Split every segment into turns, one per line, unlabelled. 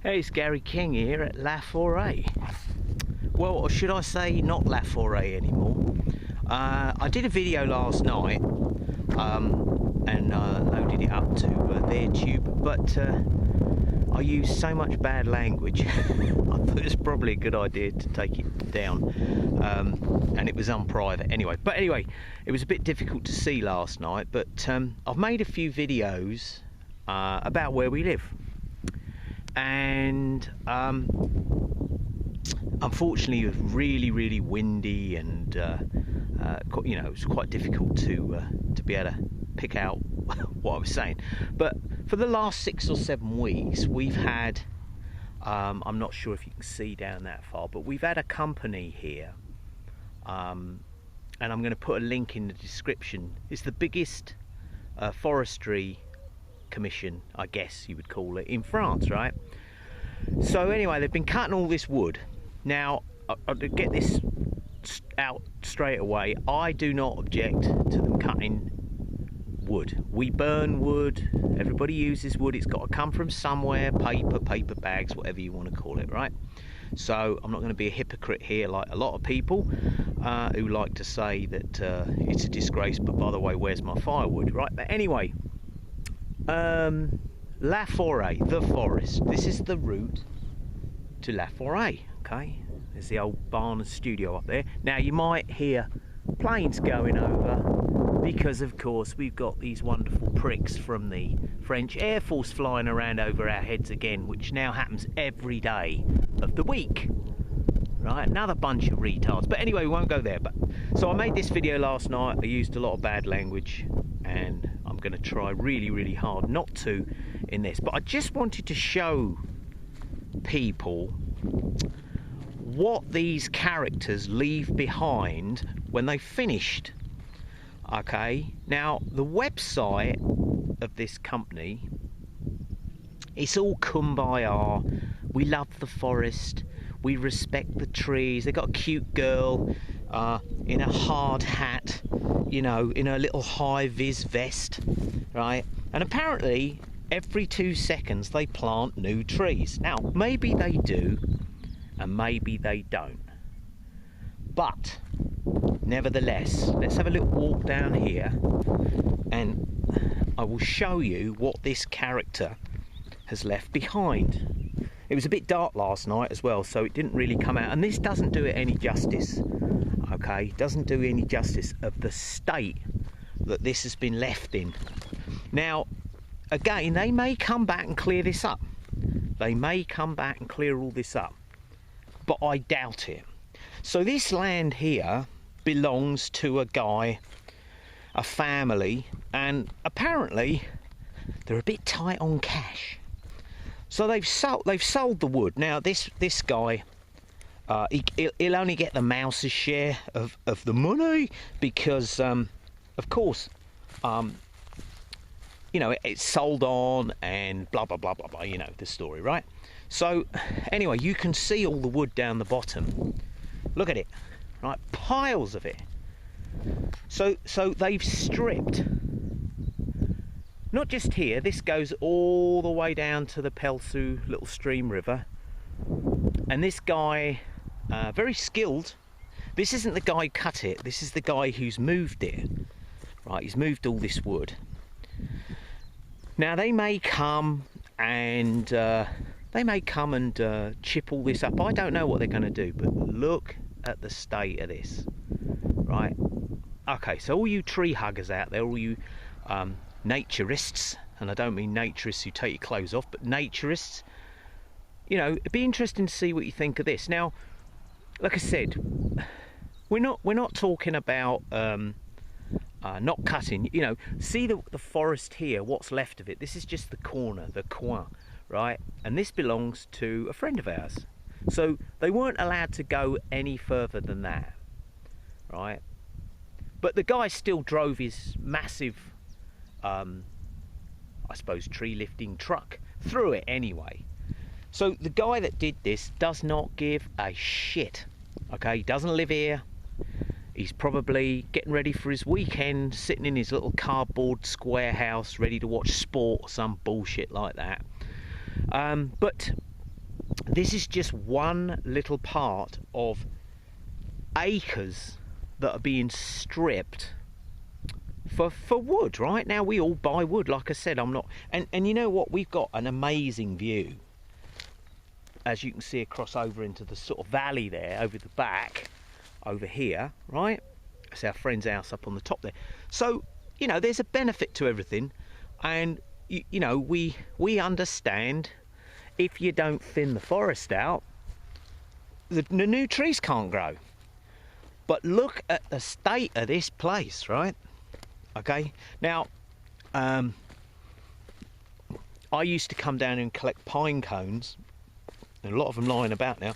Hey, it's Gary King here at La Forêt. Well, or should I say not La Forêt anymore. I did a video last night and loaded it up to their tube, but I used so much bad language I thought it was probably a good idea to take it down, and it was unprivate anyway. But anyway, it was a bit difficult to see last night, but I've made a few videos about where we live. And unfortunately it was really windy, and you know, it was quite difficult to be able to pick out what I was saying. But for the last 6 or 7 weeks we've had I'm not sure if you can see down that far, but we've had a company here, and I'm going to put a link in the description. It's the biggest forestry commission, I guess you would call it, in France, right? So anyway, they've been cutting all this wood. Now, I'll get this out straight away, I do not object to them cutting wood. We burn wood, everybody uses wood, it's got to come from somewhere, paper bags, whatever you want to call it, right? So I'm not going to be a hypocrite here like a lot of people who like to say that it's a disgrace, but by the way, where's my firewood, right? But anyway, La Forêt, the forest. This is the route to La Forêt, okay? There's the old barn and studio up there. Now you might hear planes going over because of course we've got these wonderful pricks from the French Air Force flying around over our heads again, which now happens every day of the week. Right, another bunch of retards. But anyway, we won't go there. But so I made this video last night. I used a lot of bad language, and I'm going to try really hard not to in this. But I just wanted to show people what these characters leave behind when they've finished. Okay, now the website of this company, it's all kumbaya. We love the forest, we respect the trees. They got a cute girl in a hard hat, you know, in a little high-vis vest, right? And apparently every 2 seconds they plant new trees. Now maybe they do and maybe they don't, but nevertheless, let's have a little walk down here and I will show you what this character has left behind. It was a bit dark last night as well, so it didn't really come out, and this doesn't do it any justice, okay? Doesn't do any justice of the state that this has been left in. Now, again, they may come back and clear this up. They may come back and clear all this up, but I doubt it. So this land here belongs to a guy, a family, and apparently they're a bit tight on cash. So they've sold the wood. Now this guy, he'll only get the mouse's share of the money because, of course, you know, it's sold on and blah blah, you know the story, right? So anyway, you can see all the wood down the bottom. Look at it, right? Piles of it. So they've stripped. Not just here, this goes all the way down to the Pelsu little stream river. And this guy, very skilled, this isn't the guy who cut it, this is the guy who's moved it. Right, he's moved all this wood. Now they may come and chip all this up. I don't know what they're going to do, but look at the state of this. Right, okay, so all you tree huggers out there, all you naturists, and I don't mean naturists who take your clothes off, but naturists, you know, it'd be interesting to see what you think of this. Now, like I said, we're not talking about not cutting, you know. See the forest here, what's left of it. This is just the corner, the coin, right? And this belongs to a friend of ours, so they weren't allowed to go any further than that, right? But the guy still drove his massive I suppose tree lifting truck through it anyway. So the guy that did this does not give a shit, okay? He doesn't live here. He's probably getting ready for his weekend, sitting in his little cardboard square house ready to watch sport or some bullshit like that. But this is just one little part of acres that are being stripped for wood. Right now we all buy wood, like I said. I'm not, and you know what, we've got an amazing view, as you can see, across over into the sort of valley there, over the back, over here, right? That's our friend's house up on the top there. So, you know, there's a benefit to everything, and you know, we understand if you don't thin the forest out, the new trees can't grow. But look at the state of this place, right? Okay, now I used to come down and collect pine cones, and a lot of them lying about now.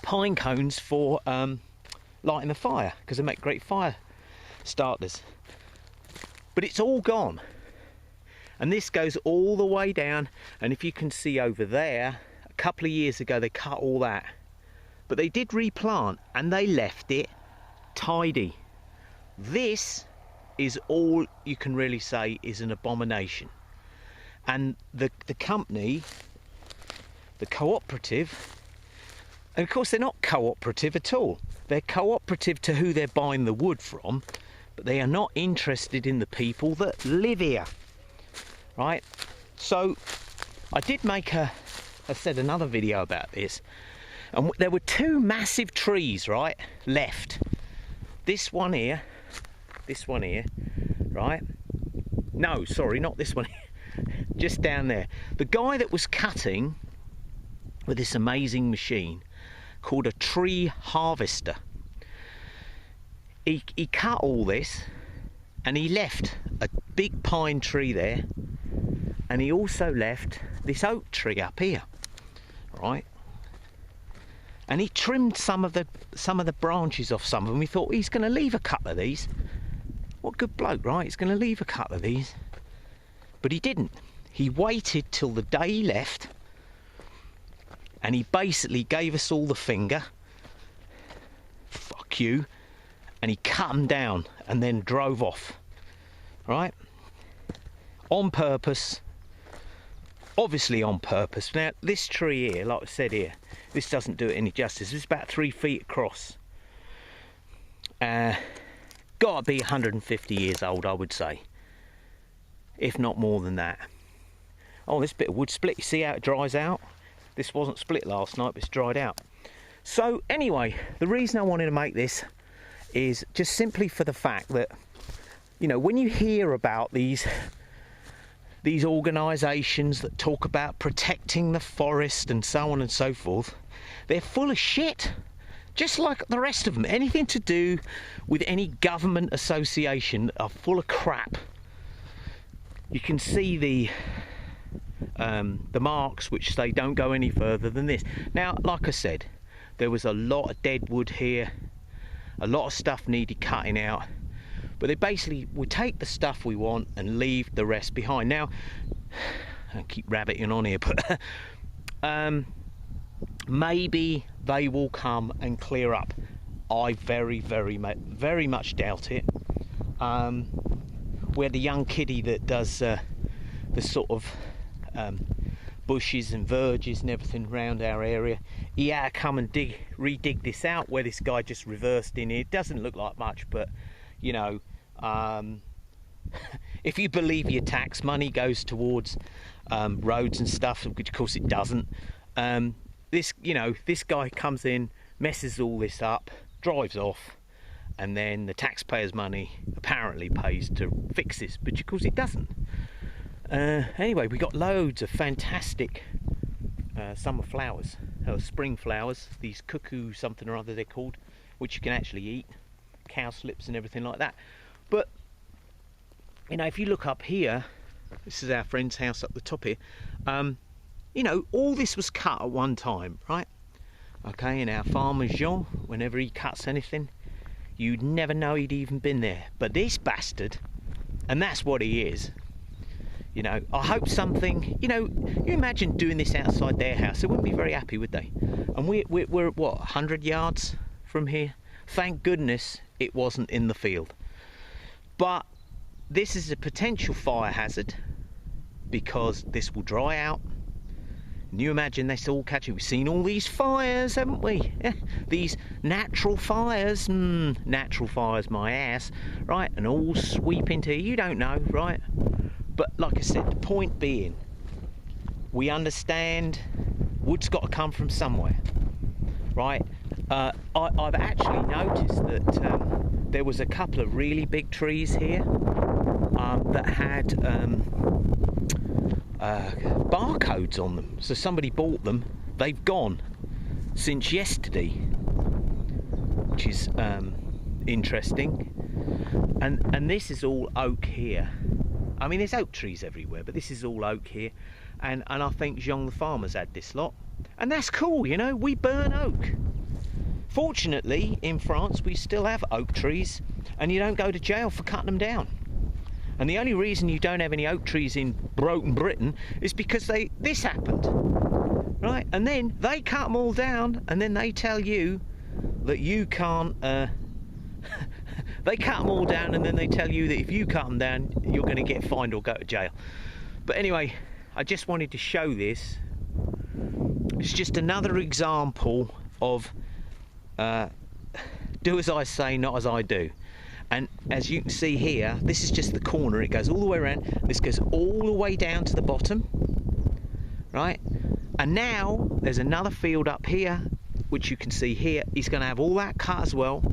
Pine cones for lighting the fire, because they make great fire starters. But it's all gone, and this goes all the way down. And if you can see over there, a couple of years ago they cut all that, but they did replant and they left it tidy. This is all you can really say is an abomination. And the company, the cooperative, and of course they're not cooperative at all. They're cooperative to who they're buying the wood from, but they are not interested in the people that live here, right? So I did make I said another video about this, and there were two massive trees, right, left. This one here, right? No, sorry, not this one here. Just down there. The guy that was cutting with this amazing machine called a tree harvester, he cut all this, and he left a big pine tree there, and he also left this oak tree up here, right? And he trimmed some of the branches off some of them. We thought, he's going to leave a couple of these. What good bloke, right? He's going to leave a couple of these. But he didn't. He waited till the day he left, and he basically gave us all the finger. Fuck you. And he cut them down and then drove off. Right? On purpose. Obviously on purpose. Now, this tree here, like I said here, this doesn't do it any justice. It's about 3 feet across. Got to be 150 years old, I would say. If not more than that. Oh, this bit of wood split. You see how it dries out? This wasn't split last night, but it's dried out. So, anyway, the reason I wanted to make this is just simply for the fact that, you know, when you hear about these organisations that talk about protecting the forest and so on and so forth, they're full of shit, just like the rest of them. Anything to do with any government association are full of crap. You can see the marks which say don't go any further than this. Now, like I said, there was a lot of dead wood here, a lot of stuff needed cutting out, but they basically would take the stuff we want and leave the rest behind. Now, I keep rabbiting on here, but maybe they will come and clear up. I very much doubt it. We had a young kiddie that does the sort of bushes and verges and everything around our area. He had to come and redig this out where this guy just reversed in here. It doesn't look like much, but you know, if you believe your tax money goes towards roads and stuff, which of course it doesn't, this guy comes in, messes all this up, drives off, and then the taxpayers' money apparently pays to fix this, but of course it doesn't. Anyway, we got loads of fantastic summer flowers, spring flowers, these cuckoo something or other they're called, which you can actually eat, cowslips and everything like that. But you know, if you look up here, this is our friend's house up the top here, you know, all this was cut at one time, right? Okay, and our farmer Jean, whenever he cuts anything, you'd never know he'd even been there. But this bastard, and that's what he is, you know, I hope something, you know, you imagine doing this outside their house, they wouldn't be very happy, would they? And we're what, 100 yards from here? Thank goodness it wasn't in the field. But this is a potential fire hazard, because this will dry out, And you imagine this all catching. We've seen all these fires, haven't we? Yeah. These natural fires. Natural fires, my ass. Right, and all sweep into here. You don't know, right? But like I said, the point being, we understand wood's got to come from somewhere, right? I've actually noticed that there was a couple of really big trees here that had barcodes on them. So somebody bought them. They've gone since yesterday, which is interesting. And this is all oak here. I mean, there's oak trees everywhere, but this is all oak here. And I think Jean the farmer's had this lot. And that's cool, you know, we burn oak. Fortunately, in France, we still have oak trees, and you don't go to jail for cutting them down. And the only reason you don't have any oak trees in Britain is because this happened, right? And then they cut them all down, and then they tell you that you can't. They cut them all down, and then they tell you that if you cut them down, you're going to get fined or go to jail. But anyway, I just wanted to show this. It's just another example of do as I say, not as I do. And as you can see here, this is just the corner. It goes all the way around. This goes all the way down to the bottom, right? And now there's another field up here, which you can see here. He's going to have all that cut as well.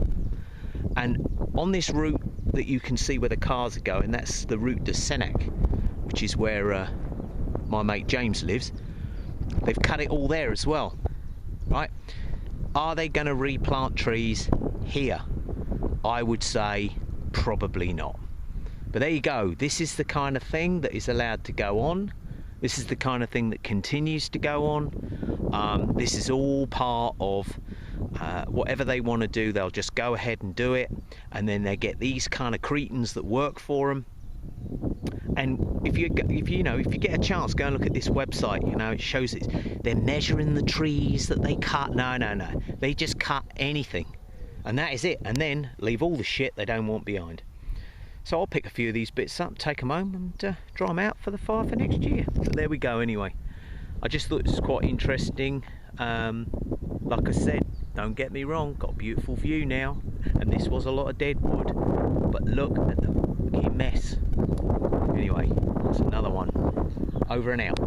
And on this route that you can see where the cars are going, that's the route de Senac, which is where my mate James lives. They've cut it all there as well, right? Are they going to replant trees here? I would say probably not. But there you go. This is the kind of thing that is allowed to go on. This is the kind of thing that continues to go on. This is all part of whatever they want to do. They'll just go ahead and do it, and then they get these kind of cretins that work for them. And if you get a chance, go and look at this website. You know, it shows it. They're measuring the trees that they cut. No. They just cut anything, and that is it. And then leave all the shit they don't want behind. So I'll pick a few of these bits up, take them home, and dry them out for the fire for next year. But there we go. Anyway, I just thought it was quite interesting. Like I said, don't get me wrong. Got a beautiful view now, and this was a lot of dead wood. But look at the fucking mess. Anyway, that's another one. Over and out.